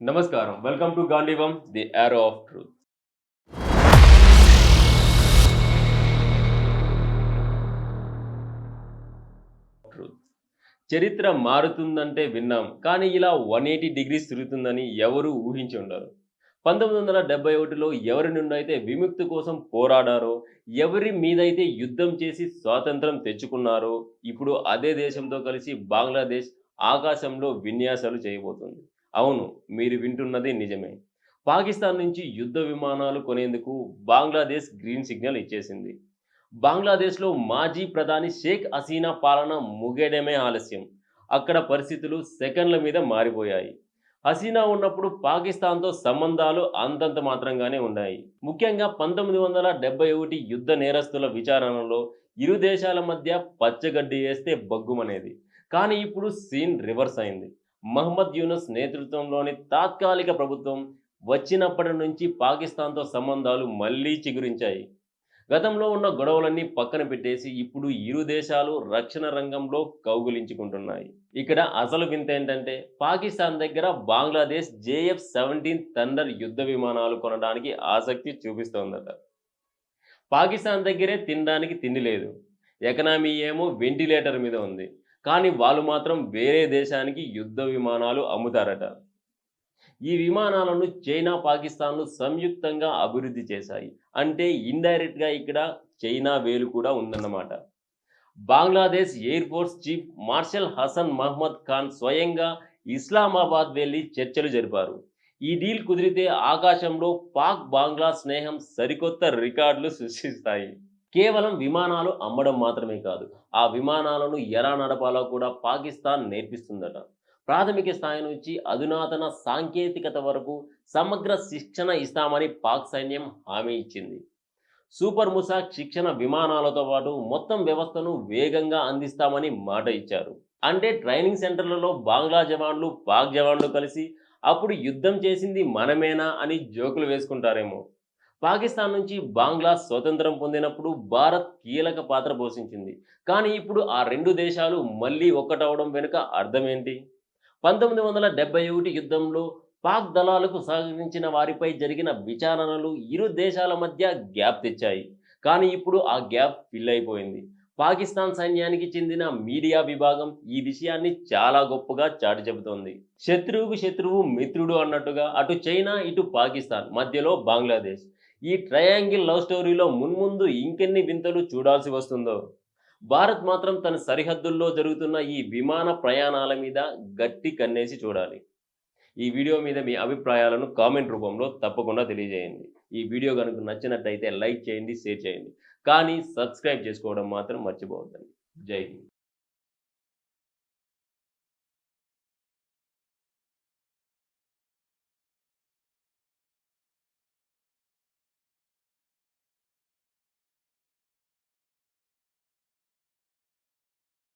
నమస్కారం. Welcome to Gandeevam the arrow of truth. Truth. చరిత్ర మారుతుందంటే విన్నాం. కానీ ఇలా 180 డిగ్రీస్ తిరుగుతుందని ఎవరూ ఊహించి ఉండరు. 1971లో ఎవరి నుండైతే విముక్తి కోసం పోరాడారో, ఎవరి మీదైతే యుద్ధం చేసి స్వాతంత్రం తెచ్చుకున్నారో, ఇప్పుడు అదే దేశంతో కలిసి బంగ్లాదేశ్ ఆకాశంలో విన్యాసాలు చేయబోతుంది. అవును, మీరు వింటున్నది నిజమే. పాకిస్తాన్ నుంచి యుద్ధ విమానాలు కొనేందుకు బంగ్లాదేశ్ గ్రీన్ సిగ్నల్ ఇచ్చేసింది. బంగ్లాదేశ్‌లో మాజీ ప్రధాని షేక్ హసీనా పాలన ముగియడమే ఆలస్యం. అక్కడ పరిస్థితులు సెకన్ల మీద మారిపోయాయి. హసీనా ఉన్నప్పుడు పాకిస్తాన్‌తో సంబంధాలు అంతంత మాత్రంగానే ఉన్నాయి. ముఖ్యంగా 1971 యుద్ధ నేరస్తుల విచారణలో ఇరు దేశాల మధ్య పచ్చగడ్డి ఏస్తే బగ్గుమనేది. కానీ ఇప్పుడు సీన్ రివర్స్ అయింది. మహ్మద్ యూనస్ నేతృత్వంలోని తాత్కాలిక ప్రభుత్వం వచ్చినప్పటి నుంచి పాకిస్తాన్‌తో సంబంధాలు మళ్లీ చిగురించాయి. గతంలో ఉన్న గొడవలన్నీ పక్కన పెట్టేసి ఇప్పుడు ఇరు దేశాలు రక్షణ రంగంలో కౌగిలించుకుంటున్నాయి. ఇక్కడ అసలు వింతేంటంటే పాకిస్తాన్ దగ్గర బంగ్లాదేశ్ జేఎఫ్-17 థండర్ యుద్ధ విమానాలు కొనడానికి ఆసక్తి చూపిస్తోందట. పాకిస్తాన్ దగ్గరే తినడానికి తిండి లేదు. ఎకనామీ ఏమో వెంటిలేటర్ మీద ఉంది. కానీ వాళ్ళు మాత్రం వేరే దేశానికి యుద్ధ విమానాలు అమ్ముతారట. ఈ విమానాలను చైనా, పాకిస్తాన్‌లు సంయుక్తంగా అభివృద్ధి చేశాయి. అంటే ఇండైరెక్ట్‌గా ఇక్కడ చైనా వేలు కూడా ఉందన్నమాట. Bangladesh air force chief marshal Hasan Mahmud Khan స్వయంగా ఇస్లామాబాద్ వెళ్లి చర్చలు జరిపారు. ఈ డీల్ కుదిరితే ఆకాశంలో పాక్ బంగ్లా స్నేహం సరికొత్త రికార్డులు సృష్టిస్తాయి. కేవలం విమానాలు అమ్మడం మాత్రమే కాదు, ఆ విమానాలను ఎలా నడపాలో కూడా పాకిస్తాన్ నేర్పిస్తుందట. ప్రాథమిక స్థాయి నుంచి అధునాతన సాంకేతికత వరకు సమగ్ర శిక్షణ ఇస్తామని పాక్ సైన్యం హామీ ఇచ్చింది. సూపర్ ముసాక్ శిక్షణ విమానాలతో పాటు మొత్తం వ్యవస్థను వేగంగా అందిస్తామని మాట ఇచ్చారు. అంటే ట్రైనింగ్ సెంటర్లలో బంగ్లా జవాన్లు, పాక్ జవాన్లు కలిసి అప్పుడు యుద్ధం చేసింది మనమేనా అని జోకులు వేసుకుంటారేమో. పాకిస్తాన్ నుంచి బంగ్లా స్వతంత్రం పొందినప్పుడు భారత్ కీలక పాత్ర పోషించింది. కానీ ఇప్పుడు ఆ రెండు దేశాలు మళ్ళీ ఒక్కటవడం వెనుక అర్థమేంటి? 1971 యుద్ధంలో పాక్ దళాలకు సహకరించిన వారిపై జరిగిన విచారణలు ఇరు దేశాల మధ్య గ్యాప్ తెచ్చాయి. కానీ ఇప్పుడు ఆ గ్యాప్ ఫిల్ అయిపోయింది. పాకిస్తాన్ సైన్యానికి చెందిన మీడియా విభాగం ఈ విషయాన్ని చాలా గొప్పగా చాటి చెబుతోంది. శత్రువుకు శత్రువు మిత్రుడు అన్నట్టుగా అటు చైనా, ఇటు పాకిస్తాన్, మధ్యలో బంగ్లాదేశ్. ఈ ట్రయాంగిల్ లవ్ స్టోరీలో మున్ముందు ఇంకెన్ని వింతలు చూడాల్సి వస్తుందో. భారత్ మాత్రం తన సరిహద్దుల్లో జరుగుతున్న ఈ విమాన ప్రయాణాల మీద గట్టి కన్నేసి చూడాలి. ఈ వీడియో మీద మీ అభిప్రాయాలను కామెంట్ రూపంలో తప్పకుండా తెలియజేయండి. ఈ వీడియో గనుక నచ్చినట్టయితే లైక్ చేయండి, షేర్ చేయండి. కానీ సబ్స్క్రైబ్ చేసుకోవడం మాత్రం మర్చిపోవద్దండి. జై హింద్.